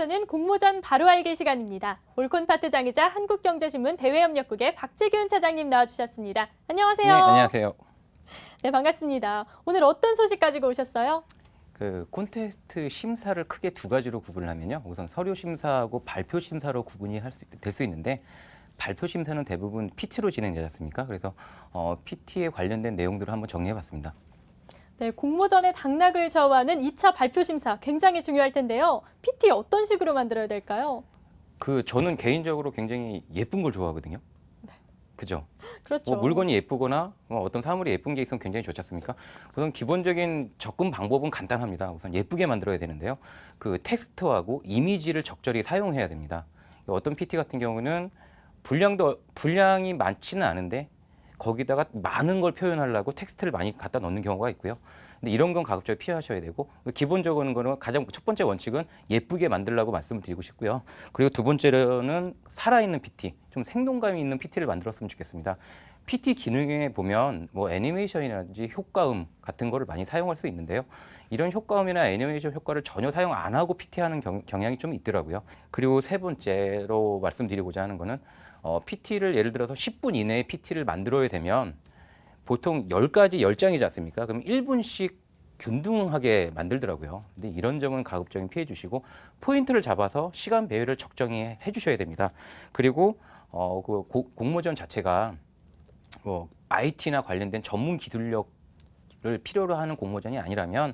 순서는 공모전 바로 알기 시간입니다. 올콘 파트장이자 한국경제신문 대외협력국의 박재균 차장님 나와주셨습니다. 안녕하세요. 네, 안녕하세요. 네, 반갑습니다. 오늘 어떤 소식 가지고 오셨어요? 콘테스트 심사를 크게 두 가지로 구분을 하면요. 우선 서류 심사하고 발표 심사로 구분이 될 수 있는데 발표 심사는 대부분 PT로 진행되지 않습니까? 그래서 PT에 관련된 내용들을 한번 정리해봤습니다. 네, 공모전의 당락을 좌우하는 2차 발표 심사 굉장히 중요할 텐데요. PT 어떤 식으로 만들어야 될까요? 저는 개인적으로 굉장히 예쁜 걸 좋아하거든요. 네. 그죠? 그렇죠. 물건이 예쁘거나 어떤 사물이 예쁜 게 있으면 굉장히 좋지 않습니까? 우선 기본적인 접근 방법은 간단합니다. 우선 예쁘게 만들어야 되는데요. 텍스트하고 이미지를 적절히 사용해야 됩니다. 어떤 PT 같은 경우는 분량이 많지는 않은데 거기다가 많은 걸 표현하려고 텍스트를 많이 갖다 넣는 경우가 있고요. 근데 이런 건 가급적 피하셔야 되고, 기본적으로는 가장 첫 번째 원칙은 예쁘게 만들라고 말씀을 드리고 싶고요. 그리고 두 번째로는 살아있는 PT, 좀 생동감이 있는 PT를 만들었으면 좋겠습니다. PT 기능에 보면 애니메이션이라든지 효과음 같은 거를 많이 사용할 수 있는데요. 이런 효과음이나 애니메이션 효과를 전혀 사용 안 하고 PT하는 경향이 좀 있더라고요. 그리고 세 번째로 말씀드리고자 하는 거는 PT를 예를 들어서 10분 이내에 PT를 만들어야 되면 보통 10장이지 않습니까? 그럼 1분씩 균등하게 만들더라고요. 근데 이런 점은 가급적인 피해 주시고 포인트를 잡아서 시간 배열을 적정히 해 주셔야 됩니다. 그리고 공모전 자체가 IT나 관련된 전문 기술력을 필요로 하는 공모전이 아니라면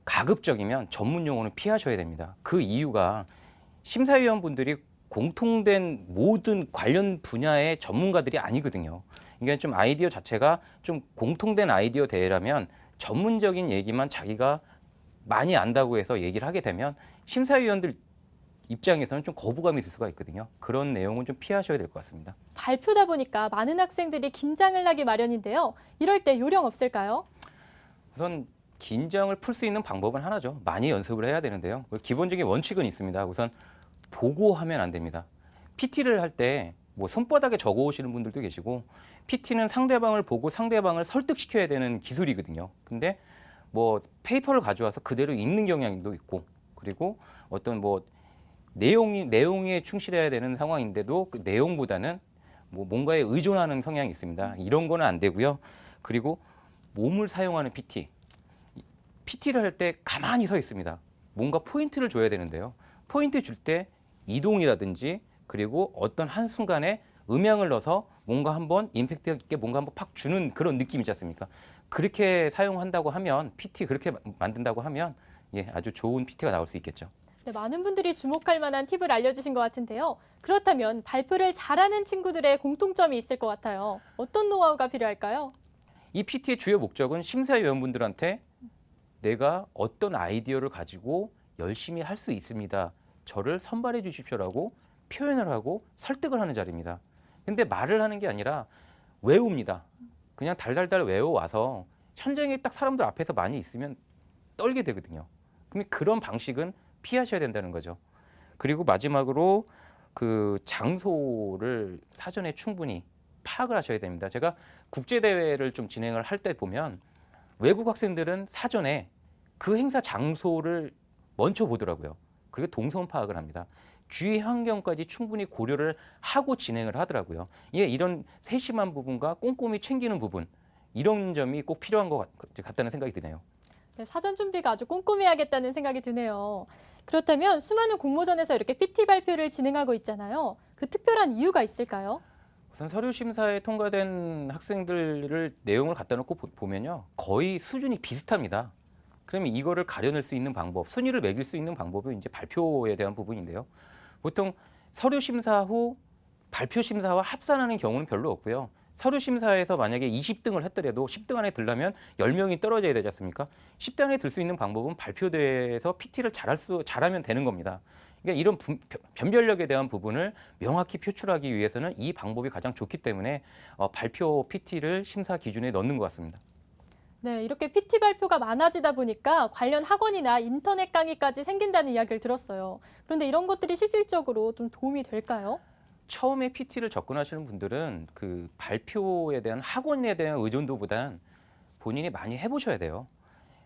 가급적이면 전문 용어는 피하셔야 됩니다. 그 이유가 심사위원분들이 공통된 모든 관련 분야의 전문가들이 아니거든요. 이게 좀 아이디어 자체가 좀 공통된 아이디어 대회라면 전문적인 얘기만 자기가 많이 안다고 해서 얘기를 하게 되면 심사위원들 입장에서는 좀 거부감이 들 수가 있거든요. 그런 내용은 좀 피하셔야 될 것 같습니다. 발표다 보니까 많은 학생들이 긴장을 하기 마련인데요. 이럴 때 요령 없을까요? 우선 긴장을 풀 수 있는 방법은 하나죠. 많이 연습을 해야 되는데요. 기본적인 원칙은 있습니다. 우선 보고 하면 안 됩니다. PT를 할 때 손바닥에 적어 오시는 분들도 계시고 PT는 상대방을 보고 상대방을 설득시켜야 되는 기술이거든요. 근데 페이퍼를 가져와서 그대로 읽는 경향도 있고, 그리고 어떤 내용에 충실해야 되는 상황인데도 그 내용보다는 뭔가에 의존하는 성향이 있습니다. 이런 거는 안 되고요. 그리고 몸을 사용하는 PT를 할 때 가만히 서 있습니다. 뭔가 포인트를 줘야 되는데요. 포인트 줄 때 이동이라든지 그리고 어떤 한순간에 음향을 넣어서 뭔가 한번 임팩트 있게 뭔가 한번 팍 주는 그런 느낌이지 않습니까? 그렇게 사용한다고 하면 PT 그렇게 만든다고 하면 아주 좋은 PT가 나올 수 있겠죠. 네, 많은 분들이 주목할 만한 팁을 알려주신 것 같은데요. 그렇다면 발표를 잘하는 친구들의 공통점이 있을 것 같아요. 어떤 노하우가 필요할까요? 이 PT의 주요 목적은 심사위원분들한테 내가 어떤 아이디어를 가지고 열심히 할 수 있습니다. 저를 선발해 주십시오라고 표현을 하고 설득을 하는 자리입니다. 근데 말을 하는 게 아니라 외웁니다. 그냥 달달달 외워와서 현장에 딱 사람들 앞에서 많이 있으면 떨게 되거든요. 그럼 그런 방식은 피하셔야 된다는 거죠. 그리고 마지막으로 그 장소를 사전에 충분히 파악을 하셔야 됩니다. 제가 국제대회를 좀 진행을 할 때 보면 외국 학생들은 사전에 그 행사 장소를 먼저 보더라고요. 그리고 동선 파악을 합니다. 주위 환경까지 충분히 고려를 하고 진행을 하더라고요. 이런 세심한 부분과 꼼꼼히 챙기는 부분, 이런 점이 꼭 필요한 것 같다는 생각이 드네요. 네, 사전 준비가 아주 꼼꼼해야겠다는 생각이 드네요. 그렇다면 수많은 공모전에서 이렇게 PT 발표를 진행하고 있잖아요. 그 특별한 이유가 있을까요? 우선 서류 심사에 통과된 학생들을 내용을 갖다 놓고 보면요, 거의 수준이 비슷합니다. 그러면 이거를 가려낼 수 있는 방법, 순위를 매길 수 있는 방법이 이제 발표에 대한 부분인데요. 보통 서류 심사 후 발표 심사와 합산하는 경우는 별로 없고요. 서류 심사에서 만약에 20등을 했더라도 10등 안에 들려면 10명이 떨어져야 되지 않습니까? 10등 안에 들 수 있는 방법은 발표대회에서 PT를 잘하면 되는 겁니다. 그러니까 이런 변별력에 대한 부분을 명확히 표출하기 위해서는 이 방법이 가장 좋기 때문에 발표 PT를 심사 기준에 넣는 것 같습니다. 네, 이렇게 PT 발표가 많아지다 보니까 관련 학원이나 인터넷 강의까지 생긴다는 이야기를 들었어요. 그런데 이런 것들이 실질적으로 좀 도움이 될까요? 처음에 PT를 접근하시는 분들은 그 발표에 대한 학원에 대한 의존도보단 본인이 많이 해보셔야 돼요.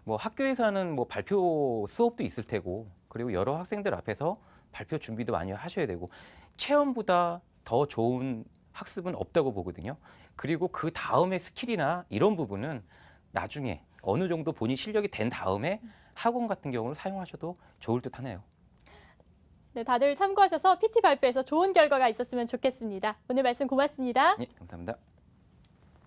학교에서 하는 발표 수업도 있을 테고 그리고 여러 학생들 앞에서 발표 준비도 많이 하셔야 되고 체험보다 더 좋은 학습은 없다고 보거든요. 그리고 그 다음에 스킬이나 이런 부분은 나중에 어느 정도 본인 실력이 된 다음에 학원 같은 경우를 사용하셔도 좋을 듯 하네요. 네, 다들 참고하셔서 PT 발표에서 좋은 결과가 있었으면 좋겠습니다. 오늘 말씀 고맙습니다. 예, 감사합니다.